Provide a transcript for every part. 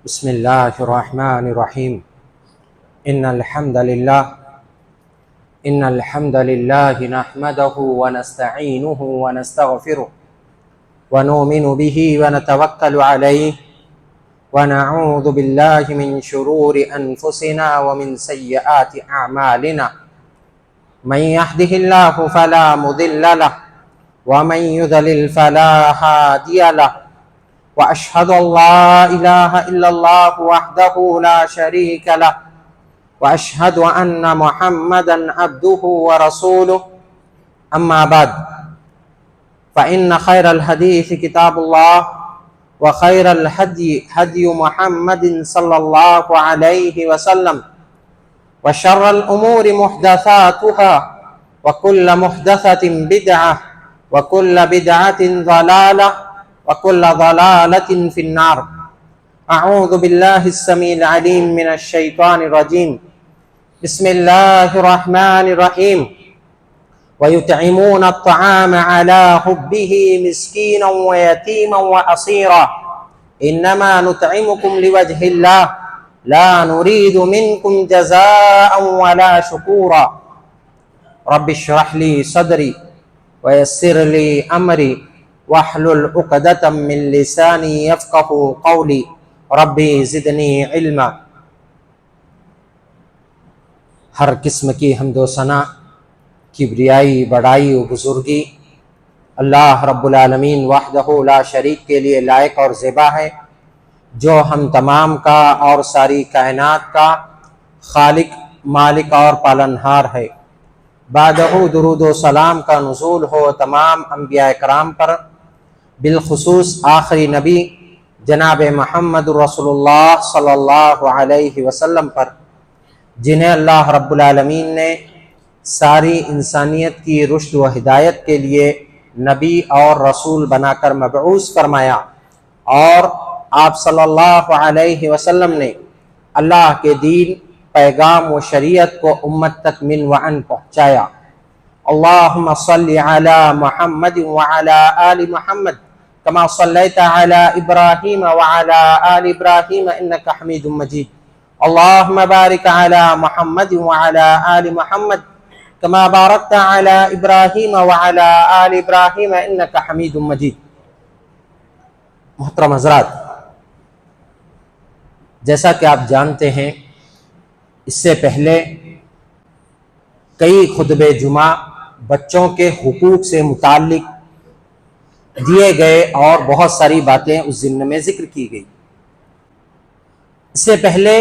بسم الله الرحمن الرحيم إن الحمد لله نحمده ونستعينه ونستغفره ونؤمن به ونتوكل عليه ونعوذ بالله من شرور أنفسنا ومن سيئات أعمالنا من يهده الله فلا مضل له ومن يضلل فلا هادي له وأشهد أن لا إله إلا الله وحده لا شريك له وأشهد أن محمدا عبده ورسوله أما بعد فإن خير الحديث كتاب الله وخير الهدي هدي محمد صلى الله عليه وسلم وشر الأمور محدثاتها وكل محدثة بدعة وكل بدعة ضلالة وكل ضلالة في النار. أعوذ بالله السميع العليم من الشيطان الرجيم. بسم الله الرحمن الرحيم. ويطعمون الطعام على حبه مسكينا ويتيما وأسيرا إنما نطعمكم لوجه الله لا نريد منكم جزاء ولا شكورا. رب اشرح لي صدري ويسر لي أمري واحلل عقدة من لساني يفقهوا قولي ربی زدنی علما. ہر قسم کی حمد و ثنا، کبریائی، بڑائی و بزرگی اللہ رب العالمین وحدہ لا شریک کے لیے لائق اور زیبا ہے، جو ہم تمام کا اور ساری کائنات کا خالق، مالک اور پالنہار ہے. بعدہ درود و سلام کا نزول ہو تمام انبیاء کرام پر، بالخصوص آخری نبی جناب محمد رسول اللہ صلی اللہ علیہ وسلم پر، جنہیں اللہ رب العالمین نے ساری انسانیت کی رشد و ہدایت کے لیے نبی اور رسول بنا کر مبعوث فرمایا، اور آپ صلی اللہ علیہ وسلم نے اللہ کے دین، پیغام و شریعت کو امت تک من وعن پہنچایا. اللہم صلی علی محمد وعلی آل محمد كما صليت على إبراهيم وعلى آل إبراهيم إنك حميد مجيد. اللهم بارك على محمد وعلى آل محمد كما باركت على إبراهيم وعلى آل إبراهيم إنك حميد مجيد. محترم حضرات، جیسا کہ آپ جانتے ہیں، اس سے پہلے کئی خطبے جمعہ بچوں کے حقوق سے متعلق دیے گئے اور بہت ساری باتیں اس ضمن میں ذکر کی گئی. اس سے پہلے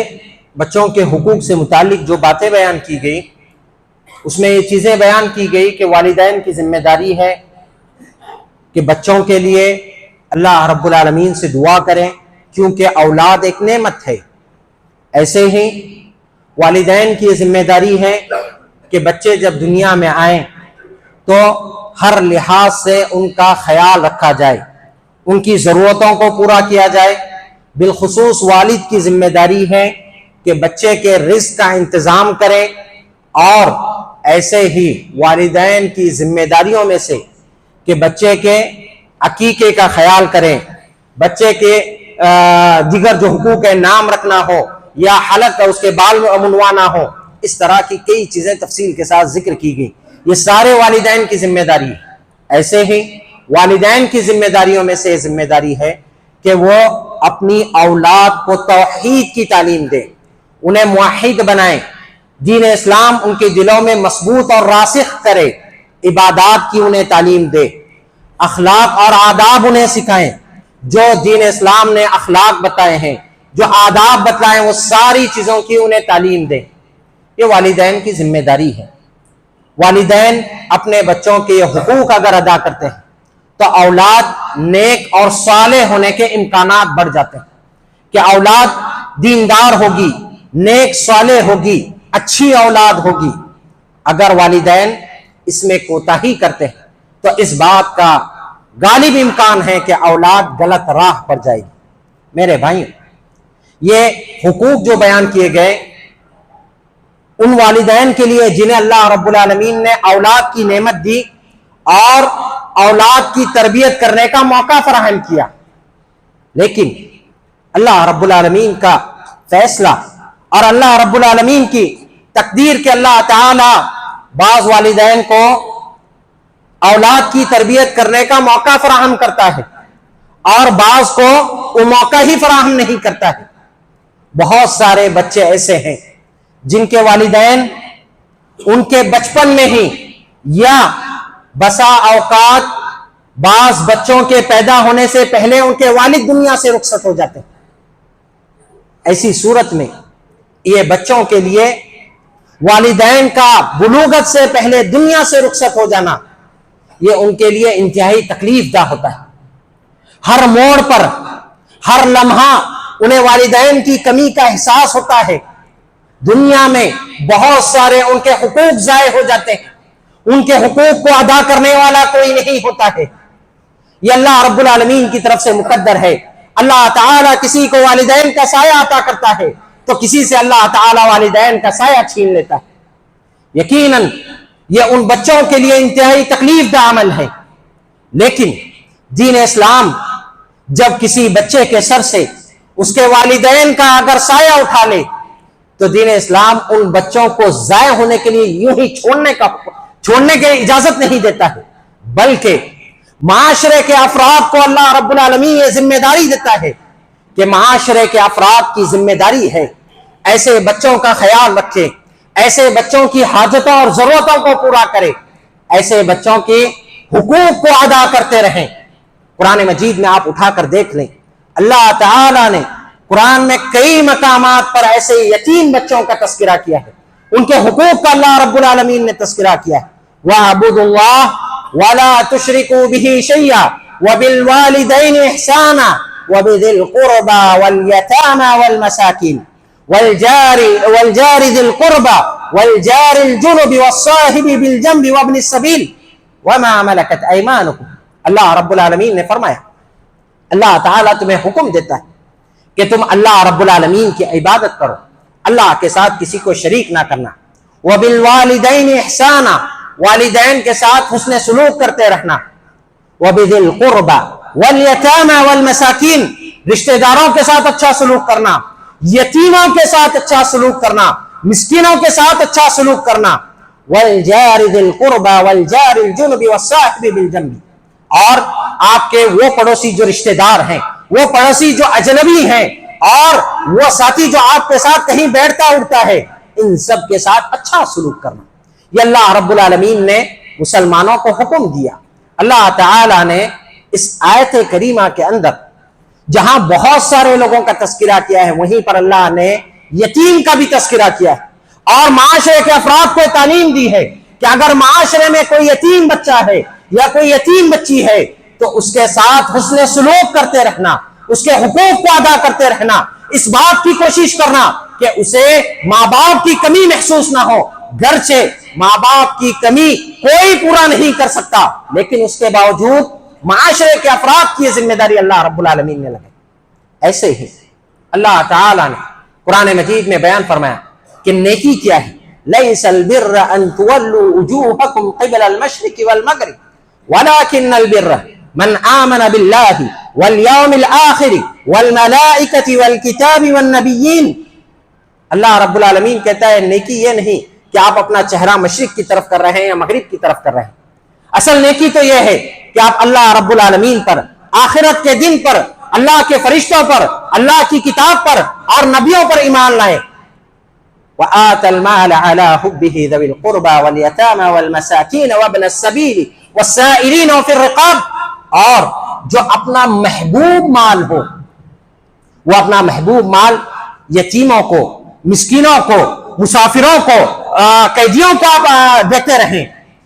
بچوں کے حقوق سے متعلق جو باتیں بیان کی گئی، اس میں یہ چیزیں بیان کی گئی کہ والدین کی ذمہ داری ہے کہ بچوں کے لیے اللہ رب العالمین سے دعا کریں، کیونکہ اولاد ایک نعمت ہے. ایسے ہی والدین کی ذمہ داری ہے کہ بچے جب دنیا میں آئیں تو ہر لحاظ سے ان کا خیال رکھا جائے، ان کی ضرورتوں کو پورا کیا جائے. بالخصوص والد کی ذمہ داری ہے کہ بچے کے رزق کا انتظام کریں، اور ایسے ہی والدین کی ذمہ داریوں میں سے کہ بچے کے عقیقے کا خیال کریں، بچے کے دیگر جو حقوق ہے، نام رکھنا ہو یا حلق کا اس کے بال منوانا ہو، اس طرح کی کئی چیزیں تفصیل کے ساتھ ذکر کی گئی. یہ سارے والدین کی ذمہ داری ہے. ایسے ہی والدین کی ذمہ داریوں میں سے ذمہ داری ہے کہ وہ اپنی اولاد کو توحید کی تعلیم دیں، انہیں موحد بنائیں، دین اسلام ان کے دلوں میں مضبوط اور راسخ کرے، عبادات کی انہیں تعلیم دے، اخلاق اور آداب انہیں سکھائیں. جو دین اسلام نے اخلاق بتائے ہیں، جو آداب بتائے ہیں، وہ ساری چیزوں کی انہیں تعلیم دیں. یہ والدین کی ذمہ داری ہے. والدین اپنے بچوں کے یہ حقوق اگر ادا کرتے ہیں تو اولاد نیک اور صالح ہونے کے امکانات بڑھ جاتے ہیں، کہ اولاد دیندار ہوگی، نیک صالح ہوگی، اچھی اولاد ہوگی. اگر والدین اس میں کوتاہی کرتے ہیں تو اس بات کا غالب امکان ہے کہ اولاد غلط راہ پر جائے گی. میرے بھائیوں، یہ حقوق جو بیان کیے گئے ان والدین کے لیے جنہیں اللہ رب العالمین نے اولاد کی نعمت دی اور اولاد کی تربیت کرنے کا موقع فراہم کیا. لیکن اللہ رب العالمین کا فیصلہ اور اللہ رب العالمین کی تقدیر کے اللہ تعالی بعض والدین کو اولاد کی تربیت کرنے کا موقع فراہم کرتا ہے اور بعض کو وہ موقع ہی فراہم نہیں کرتا ہے. بہت سارے بچے ایسے ہیں جن کے والدین ان کے بچپن میں ہی یا بسا اوقات بعض بچوں کے پیدا ہونے سے پہلے ان کے والد دنیا سے رخصت ہو جاتے ہیں. ایسی صورت میں یہ بچوں کے لیے والدین کا بلوغت سے پہلے دنیا سے رخصت ہو جانا یہ ان کے لیے انتہائی تکلیف دہ ہوتا ہے. ہر موڑ پر ہر لمحہ انہیں والدین کی کمی کا احساس ہوتا ہے. دنیا میں بہت سارے ان کے حقوق ضائع ہو جاتے ہیں. ان کے حقوق کو ادا کرنے والا کوئی نہیں ہوتا ہے. یہ اللہ رب العالمین کی طرف سے مقدر ہے. اللہ تعالیٰ کسی کو والدین کا سایہ عطا کرتا ہے تو کسی سے اللہ تعالیٰ والدین کا سایہ چھین لیتا ہے. یقیناً یہ ان بچوں کے لیے انتہائی تکلیف دہ عمل ہے. لیکن دین اسلام جب کسی بچے کے سر سے اس کے والدین کا اگر سایہ اٹھا لے تو دین اسلام ان بچوں کو ضائع ہونے کے لیے یوں ہی چھوڑنے کی اجازت نہیں دیتا ہے، بلکہ معاشرے کے افراد کو اللہ رب العالمین یہ ذمہ داری دیتا ہے کہ معاشرے کے افراد کی ذمہ داری ہے ایسے بچوں کا خیال رکھے، ایسے بچوں کی حاجتوں اور ضرورتوں کو پورا کرے، ایسے بچوں کے حقوق کو ادا کرتے رہیں. قرآن مجید میں آپ اٹھا کر دیکھ لیں، اللہ تعالیٰ نے قرآن میں کئی مقامات پر ایسے یتیم بچوں کا تذکرہ کیا ہے، ان کے حقوق کا اللہ رب العالمین نے تذکرہ کیا ہے. وَاعْبُدُوا اللَّهَ وَلَا تُشْرِكُوا بِهِ شَيْئًا وَبِالْوَالِدَيْنِ إِحْسَانًا وَبِذِي الْقُرْبَى وَالْيَتَامَى وَالْمَسَاكِينِ وَالْجَارِ ذِي الْقُرْبَى وَالْجَارِ الْجُنُبِ وَالصَّاحِبِ بِالْجَنبِ وَابْنِ السَّبِيلِ وَمَا مَلَكَتْ أَيْمَانُكُمْ. اللہ رب العالمین نے فرمایا، اللہ تعالیٰ تمہیں حکم دیتا ہے کہ تم اللہ رب العالمین کی عبادت کرو، اللہ کے ساتھ کسی کو شریک نہ کرنا. وَبِالْوَالِدَيْنِ إِحْسَانًا، والدین کے ساتھ حسن سلوک کرتے رہنا. وَبِذِي الْقُرْبَى وَالْيَتَامَى وَالْمَسَاكِينِ، رشتہ داروں کے ساتھ اچھا سلوک کرنا، یتیموں کے ساتھ اچھا سلوک کرنا، مسکینوں کے ساتھ اچھا سلوک کرنا. وَالْجَارِ ذِي الْقُرْبَى وَالْجَارِ الْجُنُبِ وَالصَّاحِبِ بِالْجَنبِ، اور آپ کے وہ پڑوسی جو رشتہ دار ہیں، وہ پڑوسی جو اجنبی ہیں، اور وہ ساتھی جو آپ کے ساتھ کہیں بیٹھتا اٹھتا ہے، ان سب کے ساتھ اچھا سلوک کرنا. یہ اللہ رب العالمین نے مسلمانوں کو حکم دیا. اللہ تعالیٰ نے اس آیت کریمہ کے اندر جہاں بہت سارے لوگوں کا تذکرہ کیا ہے، وہیں پر اللہ نے یتیم کا بھی تذکرہ کیا ہے اور معاشرے کے افراد کو تعلیم دی ہے کہ اگر معاشرے میں کوئی یتیم بچہ ہے یا کوئی یتیم بچی ہے تو اس کے ساتھ حسن سلوک کرتے رہنا، اس کے حقوق کو ادا کرتے رہنا، اس بات کی کوشش کرنا کہ اسے ماں باپ کی کمی محسوس نہ ہو. گرچہ ماں باپ کی کمی کوئی پورا نہیں کر سکتا، لیکن اس کے باوجود معاشرے کے افراد کی ذمہ داری اللہ رب العالمین نے لگائی. ایسے ہی اللہ تعالیٰ نے قرآن مجید میں بیان فرمایا کہ نیکی کیا ہے. لَيْسَ الْبِرَّ أَن تُوَلُّوا وُجُوهَكُمْ قِبَلَ الْمَشْرِقِ وَالْمَغْرِبِ وَلَكِنَّ الْبِرَّ مَنْ آمَنَ بِاللَّهِ وَالْيَوْمِ الْآخِرِ وَالْمَلَائِكَةِ وَالْكِتَابِ وَالنَّبِيِّينَ. اللہ رب العالمین کہتا ہے نیکی یہ نہیں کہ آپ اپنا چہرہ مشرق کی طرف کر رہے ہیں یا مغرب کی طرف کر رہے ہیں. اصل نیکی تو یہ ہے کہ آپ اللہ رب العالمین پر، آخرت کے دن پر، اللہ کے فرشتوں پر، اللہ کی کتاب پر اور نبیوں پر ایمان لائیں. وَآتَ الْمَالَ عَلَى حُبِّهِ ذَوِي الْقُرْبَى وَالْيَتَامَى وَالْمَسَاكِينَ وَابْنَ السَّبِيلِ وَالسَّائِلِينَ وَفِي الرِّقَابِ، اور جو اپنا محبوب مال ہو وہ اپنا محبوب مال یتیموں کو، مسکینوں کو، مسافروں کو، قیدیوں کو آپ دیتے رہیں.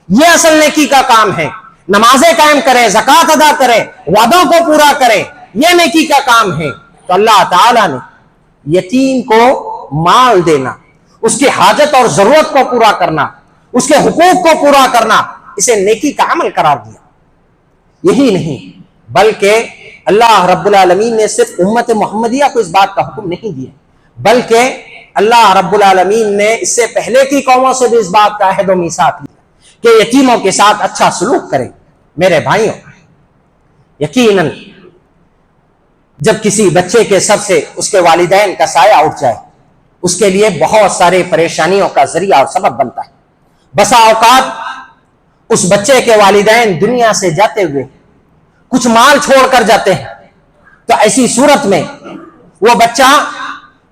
یہ اصل نیکی کا کام ہے. نمازیں قائم کریں، زکوٰۃ ادا کریں، وعدوں کو پورا کریں، یہ نیکی کا کام ہے. تو اللہ تعالیٰ نے یتیم کو مال دینا، اس کی حاجت اور ضرورت کو پورا کرنا، اس کے حقوق کو پورا کرنا، اسے نیکی کا عمل قرار دیا. یہی نہیں بلکہ اللہ رب العالمین نے صرف امت محمدیہ کو اس بات کا حکم نہیں دیا، بلکہ اللہ رب العالمین نے اس سے پہلے کی قوموں سے بھی اس بات کا عہد و میثاق لیا کہ یتیموں کے ساتھ اچھا سلوک کریں. میرے بھائیوں، یقیناً جب کسی بچے کے سر سے اس کے والدین کا سایہ اٹھ جائے اس کے لیے بہت سارے پریشانیوں کا ذریعہ اور سبب بنتا ہے. بسا اوقات اس بچے کے والدین دنیا سے جاتے ہوئے کچھ مال چھوڑ کر جاتے ہیں, تو ایسی صورت میں وہ بچہ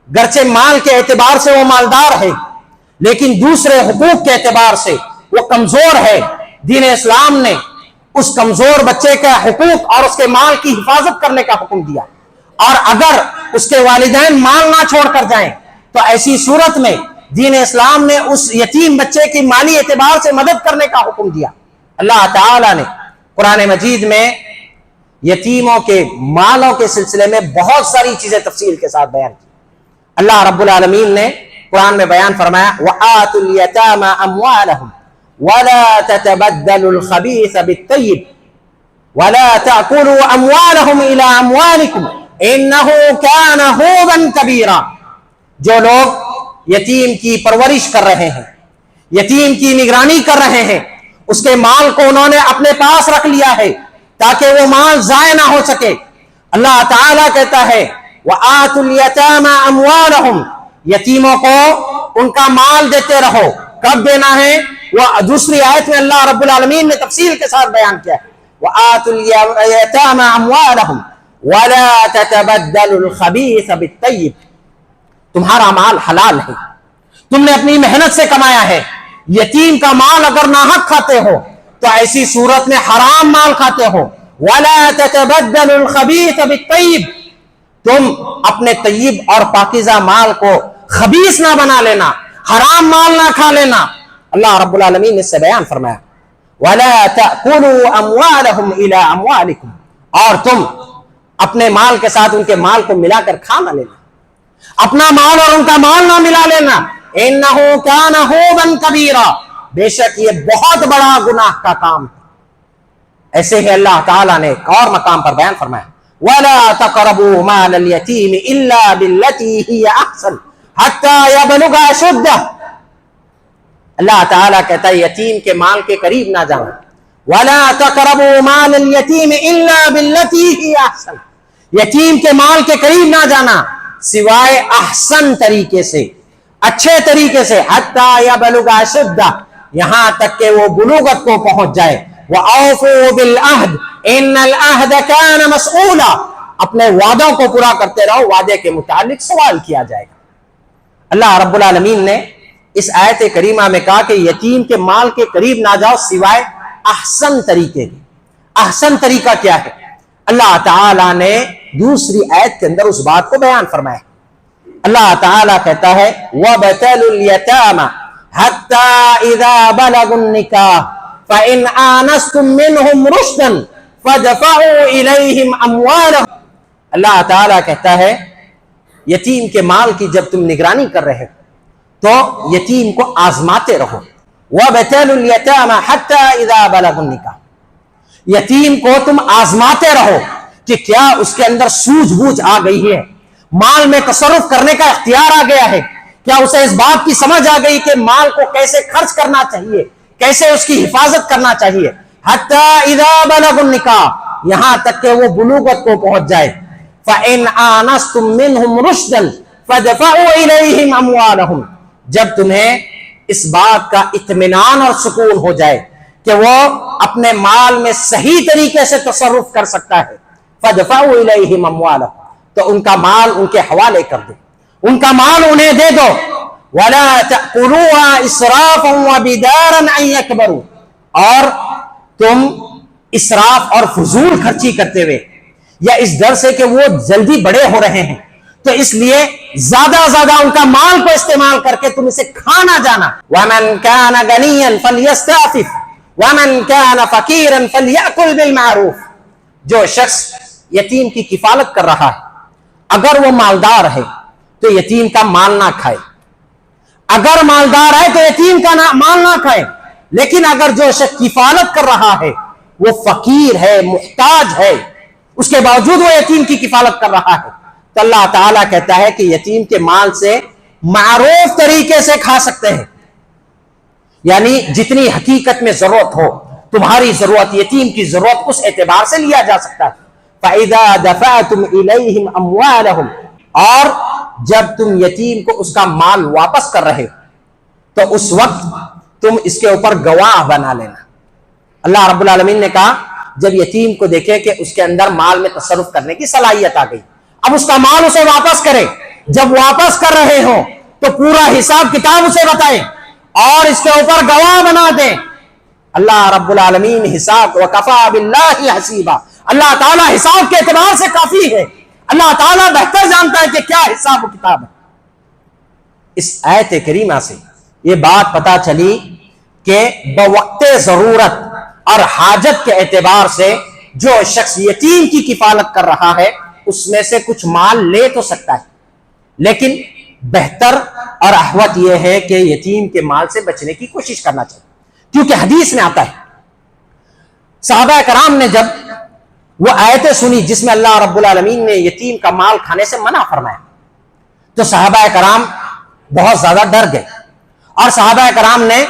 گرچہ مال کے اعتبار سے وہ مالدار ہے لیکن دوسرے حقوق کے اعتبار سے وہ کمزور ہے. دین اسلام نے اس کمزور بچے کا حقوق اور اس کے مال کی حفاظت کرنے کا حکم دیا, اور اگر اس کے والدین مال نہ چھوڑ کر جائیں تو ایسی صورت میں دین اسلام نے اس یتیم بچے کی مالی اعتبار سے مدد کرنے کا حکم دیا. اللہ تعالی نے قرآن مجید میں یتیموں کے مالوں کے سلسلے میں بہت ساری چیزیں تفصیل کے ساتھ بیان کی. اللہ رب العالمین نے قرآن میں بیان فرمایا وَآتُوا الْيَتَامَ أَمْوَالَهُمْ وَلَا تَتَبَدَّلُوا الْخَبِيثَ بِالطَّيِّبِ وَلَا تَأْكُلُوا أَمْوَالَهُمْ إِلَىٰ أَمْوَالِكُمْ إِنَّهُ كَانَ حُوبًا كَبِيرًا. جو لوگ یتیم کی پرورش کر رہے ہیں, یتیم کی نگرانی کر رہے ہیں, اس کے مال کو انہوں نے اپنے پاس رکھ لیا ہے تاکہ وہ مال ضائع نہ ہو سکے. اللہ تعالیٰ کہتا ہے وَآتُوا الْيَتَامَ أَمْوَالَهُمْ, یتیموں کو ان کا مال دیتے رہو. کب دینا ہے وہ دوسری آیت میں اللہ رب العالمین نے تفصیل کے ساتھ بیان کیا ہے. وَآتُوا الْيَتَامَ أَمْوَالَهُمْ وَلَا تَتَبَدَّلُوا الْخَبِيثَ بِالطَّيِّبِ. تمہارا مال حلال ہے, تم نے اپنی محنت سے کمایا ہے. یتیم کا مال اگر ناحق کھاتے ہو تو ایسی صورت میں حرام مال کھاتے ہو. وَلَا تَتَبَدَّلُوا الْخَبِيثَ بِالطَّيِّبِ, تم اپنے طیب اور پاکیزہ مال کو خبیث نہ بنا لینا, حرام مال نہ کھا لینا. اللہ رب العالمین نے اس سے بیان فرمایا وَلَا تَأْكُلُوا أَمْوَالَهُمْ إِلَىٰ أَمْوَالِكُمْ, اور تم اپنے مال کے ساتھ ان کے مال کو ملا کر کھا نہ لینا, اپنا مال اور ان کا مال نہ ملا لینا. إِنَّهُ كَانَ حُوبًا كَبِيرًا, بے شک یہ بہت بڑا گناہ کا کام ہے. ایسے ہی اللہ تعالیٰ نے ایک اور مقام پر بیان فرمایا وَلَا تَقْرَبُوا مَالَ الْيَتِيمِ إِلَّا بِالَّتِي هِيَ أَحْسَنُ حَتَّى يَبْلُغَ أَشُدَّهُ. اللہ تعالیٰ کہتا ہے یتیم کے مال کے قریب نہ جاؤ. وَلَا تَقْرَبُوا مَالَ الْيَتِيمِ إِلَّا بِالَّتِي هِيَ أَحْسَنُ, یتیم کے مال کے قریب نہ جانا سوائے احسن طریقے سے, اچھے طریقے سے. حَتَّى يَبْلُغَ أَشُدَّهُ, یہاں تک کہ وہ بلوغت کو پہنچ جائے. وَأَوْفُوا بِالْعَهْدِ إِنَّ الْعَهْدَ كَانَ مَسْئُولًا, اپنے وعدوں کو پورا کرتے رہو, وعدے کے متعلق سوال کیا جائے گا. اللہ رب العالمین نے اس آیت کریمہ میں کہا کہ یتیم کے مال کے قریب نہ جاؤ سوائے احسن طریقے کے. احسن طریقہ کیا ہے؟ اللہ تعالیٰ نے دوسری آیت کے اندر اس بات کو بیان فرمایا. اللہ تعالیٰ کہتا ہے وَابْتَلُوا الْيَتَامَ حَتَّى إِذَا بَلَغُوا النِّكَاحَ فَإِنْ آنَسْتُم مِّنْهُمْ رُشْدًا فَادْفَعُوا إِلَيْهِمْ أَمْوَالَهُمْ. اللہ تعالیٰ کہتا ہے یتیم کے مال کی جب تم نگرانی کر رہے تو یتیم کو آزماتے رہو. وَابْتَلُوا الْيَتَامَ حَتَّى إِذَا بَلَغُوا النِّكَاحَ, یتیم کو تم آزماتے رہو کہ کیا اس کے اندر سوجھ بوجھ آ گئی ہے, مال میں تصرف کرنے کا اختیار آ گیا ہے, کیا اسے اس بات کی سمجھ آ گئی کہ مال کو کیسے خرچ کرنا چاہیے, کیسے اس کی حفاظت کرنا چاہیے. حَتَّى إِذَا بَلَغُوا النِّكَاحَ, یہاں تک کہ وہ بلوغت کو پہنچ جائے. فَإِنْ آنَسْتُم مِّنْهُمْ رُشْدًا فَادْفَعُوا إِلَيْهِمْ أَمْوَالَهُمْ, جب تمہیں اس بات کا اطمینان اور سکون ہو جائے کہ وہ اپنے مال میں صحیح طریقے سے تصرف کر سکتا ہے, فَادْفَعُوا إِلَيْهِمْ أَمْوَالَهُمْ, تو ان کا مال ان کے حوالے کر دو, ان کا مال انہیں دے دو. وَلَا تَأْكُلُوهَا إِسْرَافًا وَبِدَارًا أَن يَكْبَرُوا, اور تم اسراف اور فضول خرچی کرتے ہوئے یا اس ڈر سے کہ وہ جلدی بڑے ہو رہے ہیں تو اس لیے زیادہ ان کا مال کو استعمال کر کے تم اسے کھانا جانا. وَمَنْ كَانَ غَنِيًّا فَلْيَسْتَعْفِفْ وَمَنْ كَانَ فَقِيرًا فَلْيَأْكُلْ بِالْمَعْرُوفِ. جو شخص یتیم کی کفالت کر رہا ہے اگر وہ مالدار ہے تو یتیم کا مال نہ کھائے, اگر مالدار ہے تو یتیم کا مال نہ کھائے. لیکن اگر جو شخص کفالت کر رہا ہے وہ فقیر ہے, محتاج ہے, اس کے باوجود وہ یتیم کی کفالت کر رہا ہے, تو اللہ تعالیٰ کہتا ہے کہ یتیم کے مال سے معروف طریقے سے کھا سکتے ہیں. یعنی جتنی حقیقت میں ضرورت ہو, تمہاری ضرورت, یتیم کی ضرورت, اس اعتبار سے لیا جا سکتا ہے. فَإِذَا دَفَعْتُمْ إِلَيْهِمْ أَمْوَالَهُمْ، اور جب تم یتیم کو اس کا مال واپس کر رہے ہو تو اس وقت تم اس کے اوپر گواہ بنا لینا۔ اللہ رب العالمین نے کہا جب یتیم کو دیکھے کہ اس کے اندر مال میں تصرف کرنے کی صلاحیت آ گئی، اب اس کا مال اسے واپس کرے، جب واپس کر رہے ہوں تو پورا حساب کتاب اسے بتائیں اور اس کے اوپر گواہ بنا دیں۔ اللہ رب العالمین حساب وَكَفَى بِاللَّهِ حَسِيبًا، اللہ تعالیٰ حساب کے اعتبار سے کافی ہے، اللہ تعالیٰ بہتر جانتا ہے کہ کیا حساب و کتاب ہے۔ اس آیت کریمہ سے یہ بات پتا چلی کہ بوقت ضرورت اور حاجت کے اعتبار سے جو شخص یتیم کی کفالت کر رہا ہے اس میں سے کچھ مال لے تو سکتا ہے، لیکن بہتر اور احوط یہ ہے کہ یتیم کے مال سے بچنے کی کوشش کرنا چاہیے، کیونکہ حدیث میں آتا ہے صحابہ کرام نے جب وہ آیتیں سنی جس میں اللہ رب العالمین نے یتیم کا مال کھانے سے منع فرمایا تو صحابہ کرام بہت زیادہ ڈر گئے، اور صحابہ کرام نے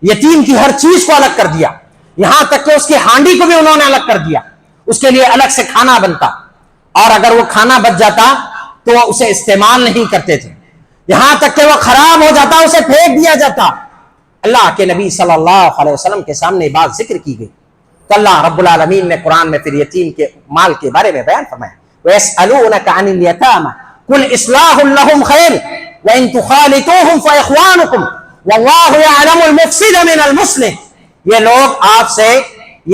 یتیم کی ہر چیز کو الگ کر دیا، یہاں تک کہ اس کی ہانڈی کو بھی انہوں نے الگ کر دیا، اس کے لیے الگ سے کھانا بنتا، اور اگر وہ کھانا بچ جاتا تو وہ اسے استعمال نہیں کرتے تھے، یہاں تک کہ وہ خراب ہو جاتا اسے پھینک دیا جاتا۔ اللہ کے نبی صلی اللہ علیہ وسلم کے سامنے بات ذکر کی گئی تو اللہ رب العالمین نے قرآن میں پھر یتیم کے مال کے بارے میں بیان فرمایا، وَيَسْأَلُونَكَ عَنِ الْيَتَامَى قُلْ إِصْلَاحٌ لَهُمْ خَيْرٌ وَإِن تُخَالِطُوهُمْ فَإِخْوَانُكُمْ وَاللَّهُ يَعْلَمُ الْمُفْسِدَ مِنَ الْمُصْلِحِ۔ یہ لوگ آپ سے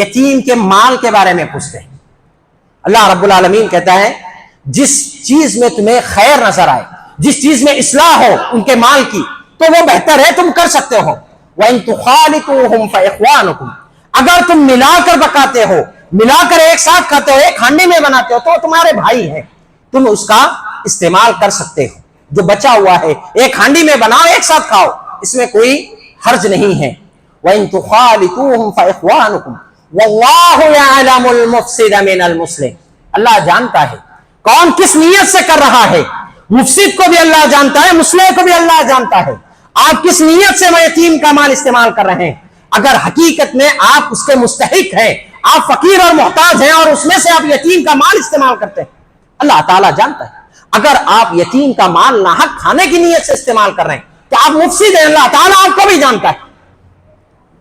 یتیم کے مال کے بارے میں پوچھتے ہیں، اللہ رب العالمین کہتا ہے جس چیز میں تمہیں خیر نظر آئے، جس چیز میں اصلاح ہو ان کے مال کی تو وہ بہتر ہے، تم کر سکتے ہو۔ وَإِن تُخَالِطُوهُمْ فَإِخْوَانُكُمْ، اگر تم ملا کر پکاتے ہو، ملا کر ایک ساتھ کھاتے ہو، ایک ہانڈی میں بناتے ہو تو تمہارے بھائی ہیں، تم اس کا استعمال کر سکتے ہو، جو بچا ہوا ہے ایک ہانڈی میں بناؤ ایک ساتھ کھاؤ، اس میں کوئی حرج نہیں ہے۔ وَإِن تُخَالِطُوهُمْ فَإِخْوَانُكُمْ وَاللَّهُ يَعْلَمُ الْمُفْسِدَ مِنَ الْمُصْلِحِ، اللہ جانتا ہے کون کس نیت سے کر رہا ہے، مفسد کو بھی اللہ جانتا ہے، مصلح کو بھی اللہ جانتا ہے، آپ کس نیت سے یتیم کا مال استعمال کر رہے ہیں، اگر حقیقت میں آپ اس کے مستحق ہیں، آپ فقیر اور محتاج ہیں اور اس میں سے آپ یتیم کا مال استعمال کرتے ہیں، اللہ تعالیٰ جانتا ہے۔ اگر آپ یتیم کا مال ناحق کھانے کی نیت سے استعمال کر رہے ہیں تو آپ مفسد ہیں، اللہ تعالیٰ آپ کو بھی جانتا ہے۔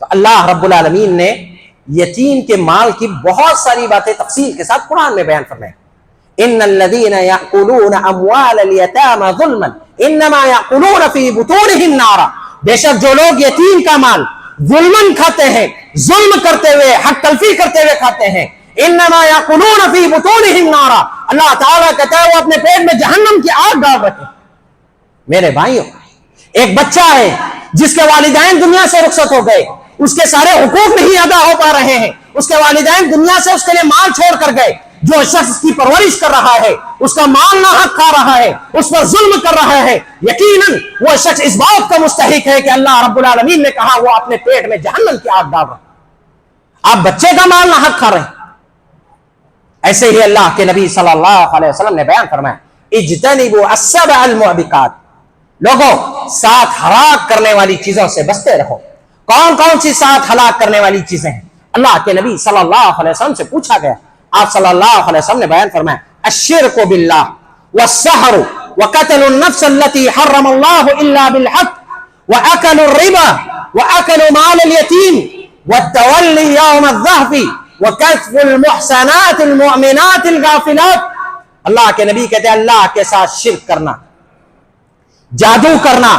تو اللہ رب العالمین نے یتیم کے مال کی بہت ساری باتیں تفصیل کے ساتھ قرآن میں بیان فرمائے۔ ان الذين ياكلون اموال اليتامى ظلما انما ياكلون في بطونهم نارا، بے شک جو لوگ یتیم کا مال ظلمن کھاتے ہیں، ظلم کرتے ہوئے، حق تلفی کرتے ہوئے کھاتے ہیں، انما ياكلون في بطونهم نارا، اللہ تعالیٰ کہتا ہے وہ اپنے پیٹ میں جہنم کی آگ ڈال رہے ہیں۔ میرے بھائیوں، ایک بچہ ہے جس کے والدین دنیا سے رخصت ہو گئے، اس کے سارے حقوق نہیں ادا ہو پا رہے ہیں، اس کے والدین دنیا سے اس کے لیے مال چھوڑ کر گئے، جو شخص اس کی پرورش کر رہا ہے، اس کا مال ناحق کھا رہا ہے، اس پر ظلم کر رہا ہے، یقیناً وہ شخص اس بات کا مستحق ہے کہ اللہ رب العالمین نے کہا وہ اپنے پیٹ میں جہنم کی آگ ڈال رہا ہے۔ آپ بچے کا مال ناحق کھا رہے ہیں۔ ایسے ہی اللہ کے نبی صلی اللہ علیہ وسلم نے بیان فرمایا اجتنبوا السبع الموبقات، لوگوں 7 ہلاک کرنے والی چیزوں سے بچتے رہو۔ کون کون سی 7 ہلاک کرنے والی چیزیں ہیں؟ اللہ کے نبی صلی اللہ علیہ وسلم سے پوچھا گیا، آپ صلی اللہ علیہ وسلم نے بیان فرمایا الشرک باللہ والسحر وقتل النفس التي حرم اللہ الا بالحق واکل الربا واکل مال الیتیم والتولی یوم الزحف وقذف المحسنات المؤمنات الغافلات۔ اللہ کے نبی کہتے ہیں اللہ کے ساتھ شرک کرنا، جادو کرنا،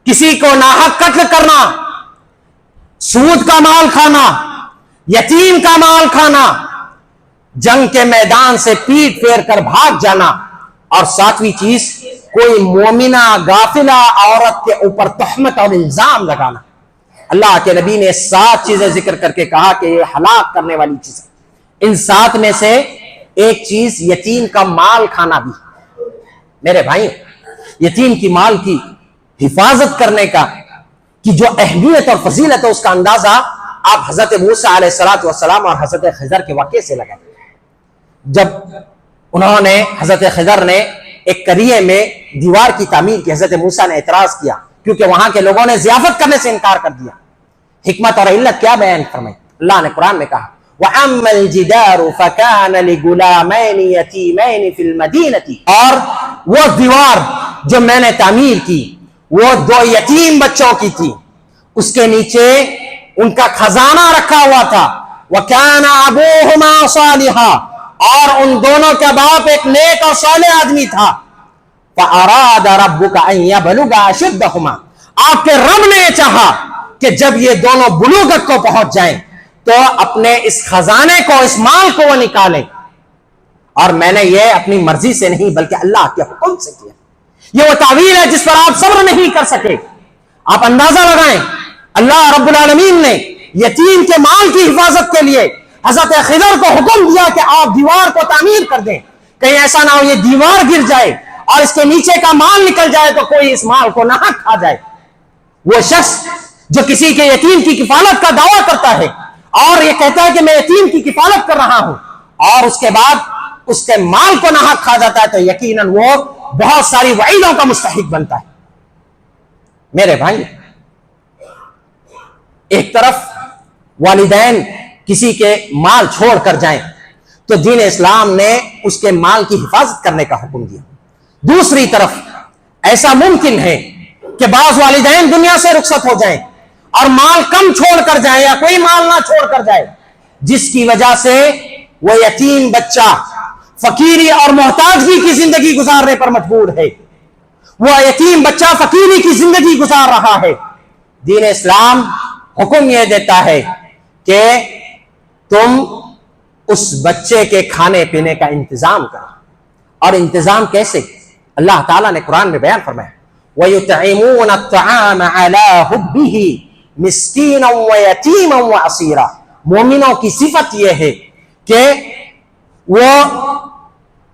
کسی کو ناحق قتل کرنا، سود کا مال کھانا، یتیم کا مال کھانا، جنگ کے میدان سے پیٹ پھیر کر بھاگ جانا، اور 7ویں چیز کوئی مومنہ غافلہ عورت کے اوپر تہمت اور الزام لگانا۔ اللہ کے نبی نے 7 چیزیں ذکر کر کے کہا کہ یہ ہلاک کرنے والی چیزیں۔ ان 7 میں سے ایک چیز یتیم کا مال کھانا بھی۔ میرے بھائیوں، یتیم کی مال کی حفاظت کرنے کا کی جو اہمیت اور فضیلت ہے اس کا اندازہ آپ حضرت موسیٰ علیہ السلام اور حضرت خضر کے واقعے سے لگائیں۔ جب انہوں نے حضرت خضر نے ایک قریے میں دیوار کی تعمیر کی، حضرت موسیٰ نے اعتراض کیا کیونکہ وہاں کے لوگوں نے ضیافت کرنے سے انکار کر دیا۔ حکمت اور علت کیا بیان فرمائی؟ اللہ نے قرآن میں کہا وَأَمَّا الْجِدَارُ فَكَانَ لِغُلَامَيْنِ يَتِيمَيْنِ فِي الْمَدِينَةِ، اور وہ دیوار جو میں نے تعمیر کی وہ 2 یتیم بچوں کی تھی، اس کے نیچے ان کا خزانہ رکھا ہوا تھا. وَكَانَ أَبُوهُمَا صَالِحًا، اور ان دونوں کا باپ ایک نیک اور صالح آدمی تھا. فَأَرَادَ رَبُّكَ أَن يَبْلُغَا أَشُدَّهُمَا، آپ کے رب نے یہ چاہا کہ جب یہ دونوں بلوغت کو پہنچ جائیں تو اپنے اس خزانے کو، اس مال کو وہ نکالیں. اور میں نے یہ اپنی مرضی سے نہیں بلکہ اللہ کے حکم سے کیا. یہ وہ تعویل ہے جس پر آپ صبر نہیں کر سکے. آپ اندازہ لگائیں، اللہ رب العالمین نے یتیم کے مال کی حفاظت کے لیے حضرت خضر کو حکم دیا کہ آپ دیوار کو تعمیر کر دیں، کہیں ایسا نہ ہو یہ دیوار گر جائے اور اس کے نیچے کا مال نکل جائے تو کوئی اس مال کو نہ کھا جائے. وہ شخص جو کسی کے یتیم کی کفالت کا دعویٰ کرتا ہے اور یہ کہتا ہے کہ میں یتیم کی کفالت کر رہا ہوں، اور اس کے بعد اس کے مال کو نہ کھا جاتا ہے، تو یقیناً وہ بہت ساری وعیدوں کا مستحق بنتا ہے. میرے بھائی، ایک طرف والدین کسی کے مال چھوڑ کر جائیں تو دین اسلام نے اس کے مال کی حفاظت کرنے کا حکم دیا. دوسری طرف ایسا ممکن ہے کہ بعض والدین دنیا سے رخصت ہو جائیں اور مال کم چھوڑ کر جائیں یا کوئی مال نہ چھوڑ کر جائے، جس کی وجہ سے وہ یتیم بچہ فقیری اور محتاجگی کی زندگی گزارنے پر مجبور ہے. وہ یتیم بچہ فقیری کی زندگی گزار رہا ہے. دین اسلام حکم یہ دیتا ہے کہ تم اس بچے کے کھانے پینے کا انتظام کرو. اور انتظام کیسے؟ اللہ تعالیٰ نے قرآن میں بیان فرمایا وَيُطْعِمُونَ الطَّعَامَ عَلَىٰ حُبِّهِ مِسْكِينًا وَيَتِيمًا وَأَسِيرًا. مومنوں کی صفت یہ ہے کہ وہ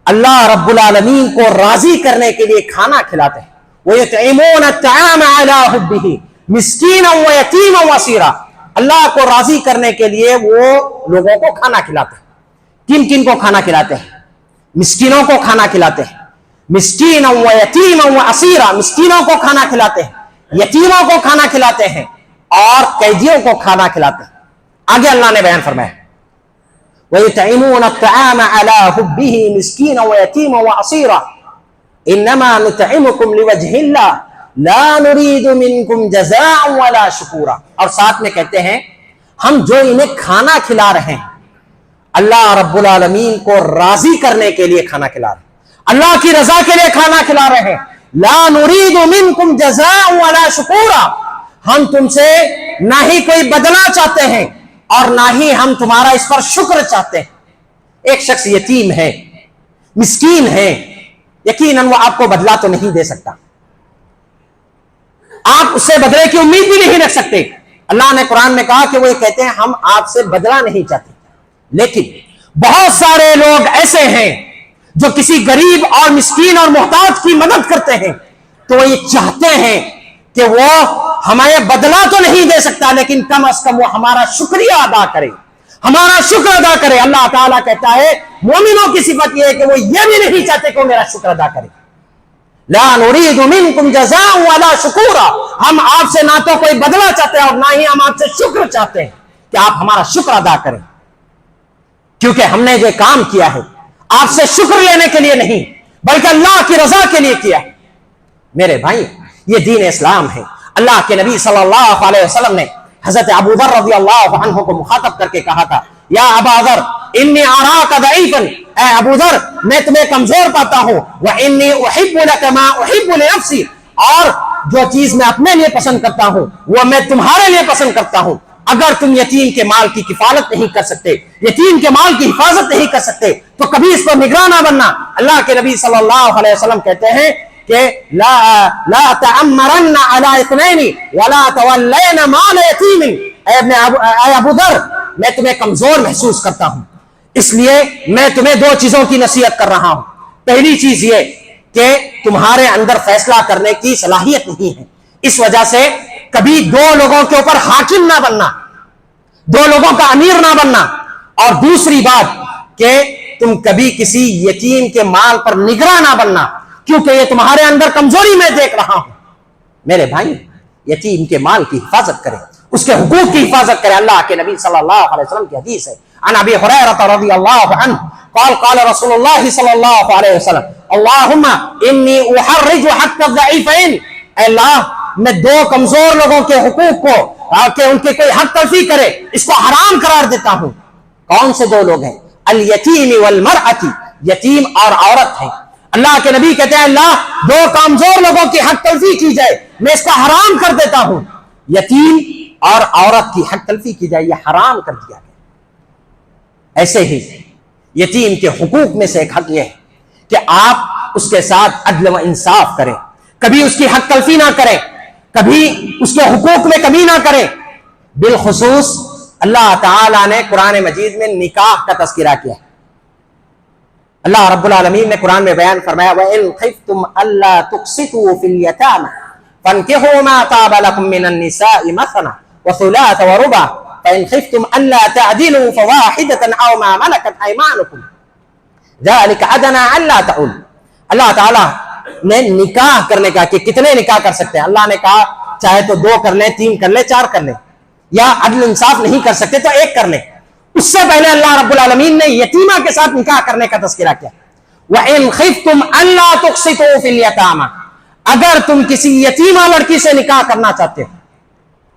اللہ رب العالمین کو راضی کرنے کے لیے کھانا کھلاتے ہیں. وَيُطْعِمُونَ الطَّعَامَ عَلَىٰ حُبِّهِ مِسْكِينًا وَيَتِيمًا وَأَسِيرًا. اللہ کو راضی کرنے کے لیے وہ لوگوں کو کھانا کھلاتے ہیں. کن کن کو کھانا کھلاتے ہیں؟ مسکینوں کو کھانا کھلاتے ہیں. مسکینا و یتیما و اسیرا، مسکینوں کو کھانا کھلاتے ہیں، یتیموں کو کھانا کھلاتے ہیں اور قیدیوں کو کھانا کھلاتے ہیں. آگے اللہ نے بیان فرمایا وَيُطْعِمُونَ الطَّعَامَ عَلَىٰ حُبِّهِ مِسْكِينًا وَيَتِيمًا وَأَسِيرًا إِنَّمَا نُطْعِمُكُمْ لِوَجْهِ اللَّهِ لَا نُرِيدُ مِنْكُمْ جَزَاءً وَلَا شُكُورًا. اور ساتھ میں کہتے ہیں ہم جو انہیں کھانا کھلا رہے ہیں اللہ رب العالمین کو راضی کرنے کے لیے کھانا کھلا رہے ہیں، اللہ کی رضا کے لیے کھانا کھلا رہے ہیں. لا نريد منكم جزاء ولا شکورا، ہم تم سے نہ ہی کوئی بدلہ چاہتے ہیں اور نہ ہی ہم تمہارا اس پر شکر چاہتے ہیں. ایک شخص یتیم ہے، مسکین ہے، یقیناً وہ آپ کو بدلہ تو نہیں دے سکتا، آپ اس سے بدلے کی امید بھی نہیں رکھ سکتے. اللہ نے قرآن میں کہا کہ وہ یہ کہتے ہیں ہم آپ سے بدلہ نہیں چاہتے. لیکن بہت سارے لوگ ایسے ہیں جو کسی غریب اور مسکین اور محتاج کی مدد کرتے ہیں تو وہ یہ چاہتے ہیں کہ وہ ہمیں بدلہ تو نہیں دے سکتا لیکن کم از کم وہ ہمارا شکریہ ادا کرے، ہمارا شکر ادا کرے. اللہ تعالیٰ کہتا ہے مومنوں کی صفت یہ ہے کہ وہ یہ بھی نہیں چاہتے کہ وہ میرا شکر ادا کرے. لا نريد منكم جزاء ولا شکورا، ہم آپ سے نہ تو کوئی بدلہ چاہتے ہیں اور نہ ہی ہم آپ سے شکر چاہتے ہیں کہ آپ ہمارا شکر ادا کریں، کیونکہ ہم نے جو کام کیا ہے آپ سے شکر لینے کے لیے نہیں بلکہ اللہ کی رضا کے لیے کیا ہے. میرے بھائی، یہ دین اسلام ہے. اللہ کے نبی صلی اللہ علیہ وسلم نے حضرت ابو ذر رضی اللہ عنہ کو مخاطب کر کے کہا تھا یا ابا ذر انی اراک ضعیفا، اے ابو ذر میں تمہیں کمزور پاتا ہوں، وانی احب لک ما احب لنفسی، اور جو چیز میں اپنے لیے پسند کرتا ہوں وہ میں تمہارے لیے پسند کرتا ہوں. اگر تم یتیم کے مال کی کفالت نہیں کر سکتے، یتیم کے مال کی حفاظت نہیں کر سکتے تو کبھی اس پر نگراں نہ بننا. اللہ کے نبی صلی اللہ علیہ وسلم کہتے ہیں کہ لا تعمرن علی اثنین ولا تولین مال یتیم. اے ابو ذر میں تمہیں کمزور محسوس کرتا ہوں، اس لیے میں تمہیں 2 چیزوں کی نصیحت کر رہا ہوں. پہلی چیز یہ کہ تمہارے اندر فیصلہ کرنے کی صلاحیت نہیں ہے، اس وجہ سے کبھی 2 لوگوں کے اوپر حاکم نہ بننا، 2 لوگوں کا امیر نہ بننا. اور دوسری بات کہ تم کبھی کسی یتیم کے مال پر نگراں نہ بننا، کیونکہ یہ تمہارے اندر کمزوری میں دیکھ رہا ہوں. میرے بھائی، یتیم کے مال کی حفاظت کریں، اس کے حقوق کی حفاظت کریں. اللہ کے نبی صلی اللہ علیہ وسلم کی حدیث ہے عن ابي هريره رضي الله عنه قال قال رسول الله صلى الله عليه وسلم اللهم اني احرج حق الضعيفين، اے اللہ میں دو کمزور لوگوں کے حقوق کو کہ ان کے کوئی حق تلفی کرے اس کو حرام قرار دیتا ہوں۔ کون سے دو لوگ ہیں؟ الیتیم والمرأۃ، یتیم اور عورت ہے۔ اللہ کے نبی کہتے ہیں اللہ دو کمزور لوگوں کی حق تلفی کی جائے میں اس کا حرام کر دیتا ہوں۔ یتیم اور عورت کی حق تلفی کی جائے یہ حرام کر دیا گیا۔ ایسے ہی یتیم کے حقوق میں سے ایک حق یہ ہے کہ آپ اس کے ساتھ عدل و انصاف کریں، کبھی اس کی حق تلفی نہ کریں، کبھی اس کے حقوق میں کمی نہ کریں۔ بالخصوص اللہ تعالیٰ نے قرآن مجید میں نکاح کا تذکرہ کیا ہے۔ اللہ رب العالمین نے قرآن میں بیان فرمایا وَإِنْ خِفْتُمْ أَلَّا تُقْسِطُوا فِي الْيَتَامَى فَانكِحُوا مَا طَابَ لَكُم مِّنَ النِّسَاءِ مَثْنًى وَثُلَاثَ وَرُبَاعَ فَإِنْ خِفْتُمْ أَلَّا تَعْدِلُوا فَوَاحِدَةً أَوْ مَا مَلَكَتْ أَيْمَانُكُمْ ذَلِكَ أَدْنَىٰ أَلَّا تَعُولُوا۔ اللہ تعالیٰ نے نکاح کرنے کا کہ کتنے نکاح کر سکتے ہیں، اللہ نے کہا چاہے تو 2 کر لیں، 3 کر لیں، 4 کر لیں، یا عدل انصاف نہیں کر سکتے تو 1 کر لیں۔ اس سے پہلے اللہ رب العالمین نے یتیمہ کے ساتھ نکاح کرنے کا تذکرہ کیا۔ وَإِنْ خِفْتُمْ أَلَّا تُقْسِطُوا فِي الْيَتَامَى، اگر تم کسی یتیمہ لڑکی سے نکاح کرنا چاہتے ہو،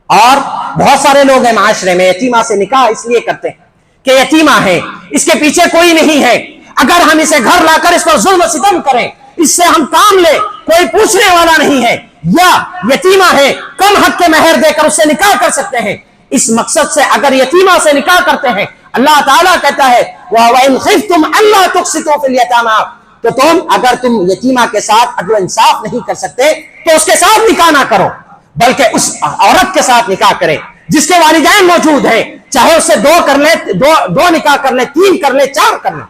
اور بہت سارے لوگ ہیں معاشرے میں یتیمہ سے نکاح اس لیے کرتے ہیں کہ یتیمہ ہے، اس کے پیچھے کوئی نہیں ہے، اگر ہم اسے گھر لا کر اس پر ظلم و ستم کریں، اس سے ہم کام لیں، کوئی پوچھنے والا نہیں ہے، یا یتیمہ ہے کم حق کے مہر دے کر اس سے نکاح کر سکتے ہیں، اس مقصد سے اگر یتیمہ سے نکاح کرتے ہیں اللہ تعالیٰ کہتا ہے وَإِنْ خِفْتُمْ أَلَّا تُقْسِطُوا فِي الْيَتَامَى، تو اگر تم یتیمہ کے ساتھ عدل و انصاف نہیں کر سکتے تو اس کے ساتھ نکاح نہ کرو، بلکہ اس عورت کے ساتھ نکاح کریں جس کے والدین موجود ہیں، چاہے اس سے 2 کر لیں، 2 نکاح کر لیں، 3 کر لیں، 4 کر لیں۔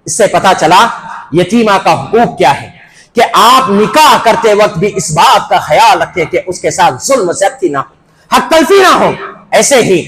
اس سے پتا چلا یتیمہ کا حقوق کیا ہے کہ آپ نکاح کرتے وقت بھی اس بات کا خیال رکھیں کہ اس کے ساتھ ظلم و زیادتی نہ ہو، حق تلفی نہ ہو۔ ایسے ہی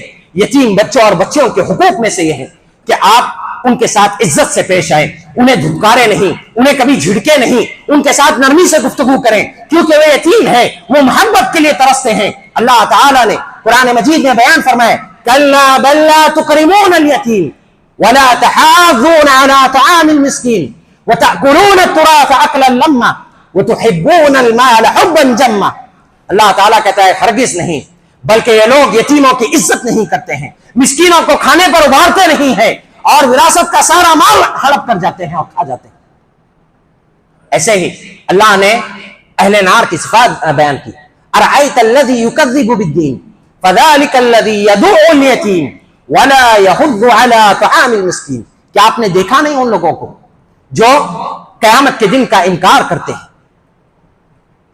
یتیم بچوں اور بچیوں کے حقوق میں سے یہ ہے کہ آپ ان کے ساتھ عزت سے پیش آئیں، انہیں دھتکارے نہیں، انہیں کبھی جھڑکے نہیں، ان کے ساتھ نرمی سے گفتگو کریں، کیونکہ وہ یتیم ہے، وہ محبت کے لیے ترستے ہیں۔ اللہ تعالیٰ نے قرآن مجید میں بیان فرمایا کَلَّا بَل لَّا تُكْرِمُونَ الْيَتِيمَ وَلَا تَحَاضُّونَ عَلَىٰ طَعَامِ الْمِسْكِينِ وَتَأْكُلُونَ التُّرَاثَ أَكْلًا لَمًّا وَتُحِبُّونَ الْمَالَ حُبًّا جَمًّا۔ اللہ تعالیٰ کہتا ہے ہرگز نہیں، بلکہ یہ لوگ یتیموں کی عزت نہیں کرتے ہیں، مسکینوں کو کھانے پر ابھارتے نہیں ہیں، اور وراثت کا سارا مال ہڑپ کر جاتے ہیں اور کھا جاتے ہیں۔ ایسے ہی اللہ نے اہل نار کی صفات بیان کی أَرَأَيْتَ الَّذِي يُكَذِّبُ بِالدِّينِ فَذَلِكَ الَّذِي يَدُعُّ الْيَتِيمَ وَلَا يَحُضُّ عَلَىٰ طَعَامِ الْمِسْكِينِ، کیا آپ نے دیکھا نہیں ان لوگوں کو جو قیامت کے دن کا انکار کرتے ہیں؟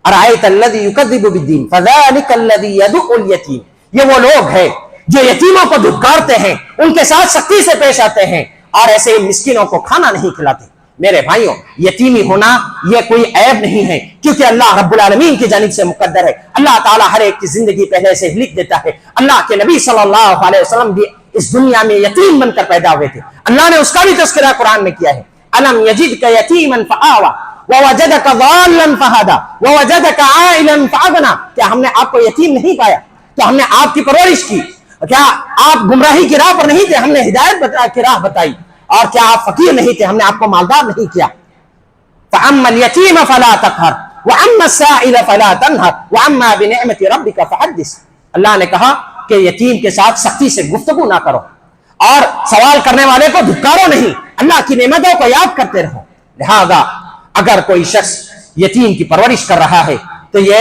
أَرَأَيْتَ الَّذِي يُكَذِّبُ بِالدِّينِ فَذَلِكَ الَّذِي يَدُعُّ الْيَتِيمَ، یہ وہ لوگ ہیں جو یتیموں کو دھتکارتے ہیں، ان کے ساتھ سختی سے پیش آتے ہیں، اور ایسے ہی مسکینوں کو کھانا نہیں کھلاتے۔ میرے بھائیوں، یتیمی ہونا یہ کوئی عیب نہیں ہے، کیونکہ اللہ رب العالمین کی جانب سے مقدر ہے۔ اللہ تعالیٰ ہر ایک کی زندگی پہلے سے لکھ دیتا ہے۔ اللہ کے نبی صلی اللہ علیہ وسلم بھی اس دنیا میں یتیم بن کر پیدا ہوئے تھے، اللہ نے اس کا بھی تذکرہ قرآن میں کیا ہے۔ أَلَمْ يَجِدْكَ يَتِيمًا فَآوَى وَوَجَدَكَ ضَالًّا فَهَدَى وَوَجَدَكَ عَائِلًا فَأَغْنَى، کیا ہم نے آپ کو یتیم نہیں پایا تو ہم نے آپ کی پرورش کی؟ کیا آپ گمراہی کی راہ پر نہیں تھے؟ ہم نے ہدایت کی راہ بتائی۔ اور کیا آپ فقیر نہیں تھے؟ ہم نے آپ کو مالدار نہیں کیا۔ فَأَمَّا الْيَتِيمَ فَلَا تَقْهَرْ وَأَمَّا السَّائِلَ فَلَا تَنْهَرْ وَأَمَّا بِنِعْمَةِ رَبِّكَ فَحَدِّثْ۔ اللہ نے کہا کہ یتیم کے ساتھ سختی سے گفتگو نہ کرو، اور سوال کرنے والے کو دھتکارو نہیں، اللہ کی نعمتوں کو یاد کرتے رہو۔ لہذا اگر کوئی شخص یتیم کی پرورش کر رہا ہے تو یہ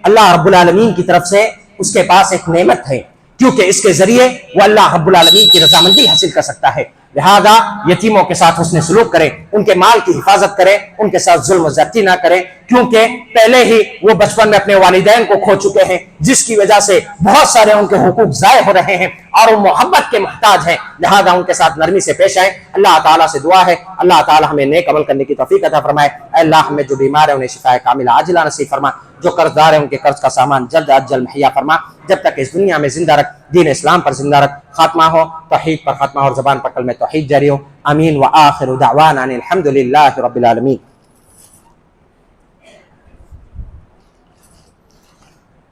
اللہ رب العالمین کی طرف سے اس کے پاس ایک نعمت ہے، کیونکہ اس کے ذریعے وہ اللہ رب العالمین کی رضامندی حاصل کر سکتا ہے۔ لہذا یتیموں کے ساتھ حسن سلوک کریں، ان کے مال کی حفاظت کریں، ان کے ساتھ ظلم و زیادتی نہ کریں، کیونکہ پہلے ہی وہ بچپن میں اپنے والدین کو کھو چکے ہیں، جس کی وجہ سے بہت سارے ان کے حقوق ضائع ہو رہے ہیں اور وہ محبت کے محتاج ہیں۔ لہذا ان کے ساتھ نرمی سے پیش آئیں۔ اللہ تعالیٰ سے دعا ہے اللہ تعالیٰ ہمیں نیک عمل کرنے کی توفیق عطا فرمائے۔ اے اللہ ہمیں جو بیمار ہیں انہیں شفا کاملہ عاجلہ نصیب فرما، جو قرض دار ہیں ان کے قرض کا سامان جلد از جلد مہیا فرما، جب تک اس دنیا میں زندہ رکھ، دین اسلام پر زندہ رکھ، خاتمہ ہو توحید پر خاتمہ اور زبان پر کلمہ توحید جاری ہو۔ آمین وآخر دعوانا ان الحمد للہ رب العالمین۔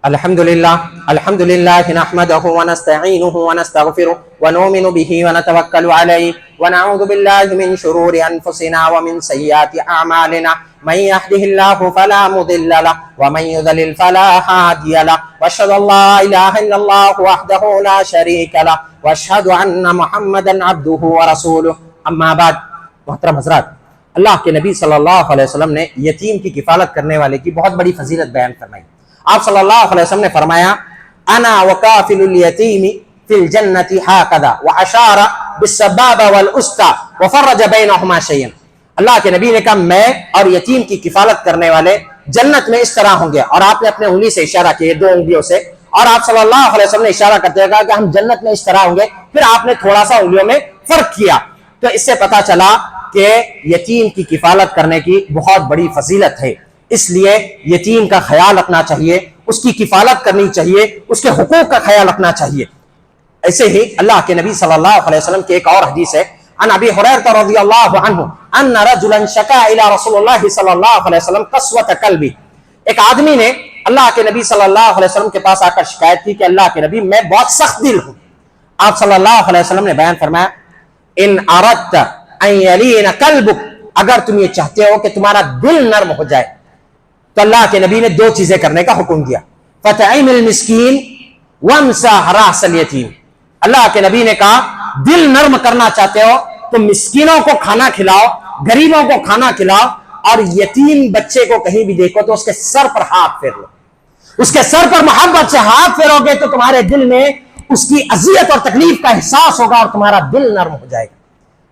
الحمد لله نحمده ونستعينه ونستغفره ونؤمن به ونتوكل عليه ونعوذ بالله من شرور أنفسنا ومن سيئات أعمالنا من يهده الله فلا مضل له ومن يضلل فلا هادي له وأشهد أن لا إله إلا الله وحده لا شريك له وأشهد أن محمدا عبده ورسوله أما بعد. محترم حضرات، اللہ کے نبی صلی اللہ علیہ وسلم نے یتیم کی کفالت کرنے والے کی بہت بڑی فضیلت بیان فرمائی. آپ صلی اللہ علیہ وسلم نے فرمایا انا وکافل الیتیم فی الجنۃ ہاکذا واشار بالسبابہ والاسطی وفرج بینہما شیئا. اللہ کے نبی نے کہا میں اور یتیم کی کفالت کرنے والے جنت میں اس طرح ہوں گے، اور آپ نے اپنے انگلی سے اشارہ کیا، دو انگلیوں سے، اور آپ صلی اللہ علیہ وسلم نے اشارہ کرتے ہوئے کہا کہ ہم جنت میں اس طرح ہوں گے، پھر آپ نے تھوڑا سا انگلیوں میں فرق کیا. تو اس سے پتہ چلا کہ یتیم کی کفالت کرنے کی بہت بڑی فضیلت ہے، اس لیے یتیم کا خیال رکھنا چاہیے، اس کی کفالت کرنی چاہیے، اس کے حقوق کا خیال رکھنا چاہیے. ایسے ہی اللہ کے نبی صلی اللہ علیہ وسلم کی ایک اور حدیث ہے، عن ابی ہریرہ رضی اللہ عنہ ان رجلا شکا الی رسول اللہ صلی اللہ علیہ وسلم قسوۃ کلبی. ایک آدمی نے اللہ کے نبی صلی اللہ علیہ وسلم کے پاس آ کر شکایت کی کہ اللہ کے نبی میں بہت سخت دل ہوں. آپ صلی اللہ علیہ وسلم نے بیان فرمایا ان اردت ان یلین قلبک، اگر تم یہ چاہتے ہو کہ تمہارا دل نرم ہو جائے تو اللہ کے نبی نے دو چیزیں کرنے کا حکم دیا، فطعم المسکین وامسح راس الیتیم. اللہ کے نبی نے کہا دل نرم کرنا چاہتے ہو تو مسکینوں کو کھانا کھلاؤ، غریبوں کو کھانا کھلاؤ، اور یتیم بچے کو کہیں بھی دیکھو تو اس کے سر پر ہاتھ پھیر لو. اس کے سر پر محبت سے ہاتھ پھیرو گے تو تمہارے دل میں اس کی اذیت اور تکلیف کا احساس ہوگا اور تمہارا دل نرم ہو جائے گا.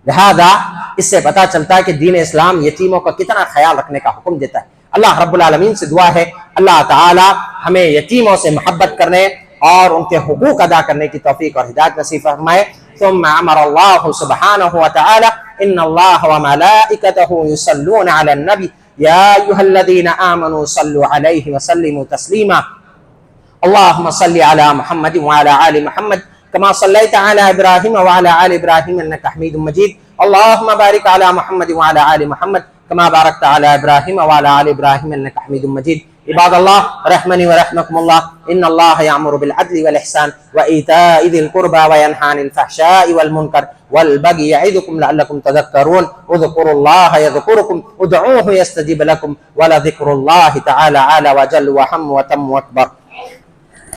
لہذا اس سے پتہ چلتا ہے کہ دین اسلام یتیموں کا کتنا خیال رکھنے کا حکم دیتا ہے. اللہ رب العالمین سے دعا ہے اللہ تعالی ہمیں یتیموں سے محبت کرنے اور ان کے حقوق ادا کرنے کی توفیق اور ہدایت نصیب فرمائے. ثم امر اللہ سبحانہ وتعالی ان اللہ وملائکتہ یصلون علی النبی یا ایھا الذین آمنوا صلوا علیہ وسلموا تسلیما. اللهم صل على محمد وعلى آل محمد كما صليت على إبراهيم وعلى آل إبراهيم إنك حميد مجيد. اللهم بارك على محمد وعلى آل محمد كما باركت على إبراهيم وعلى آل إبراهيم إنك حميد مجيد. عباد الله رحمني ورحمكم الله، إن الله يأمر بالعدل والإحسان وإيتاء ذي القربى وينهى عن الفحشاء والمنكر والبغي يعظكم لعلكم تذكرون. اذكروا الله يذكركم ادعوه يستجيب لكم ولذكر الله تعالى أعلى وجل وأهم وتم وأكبر.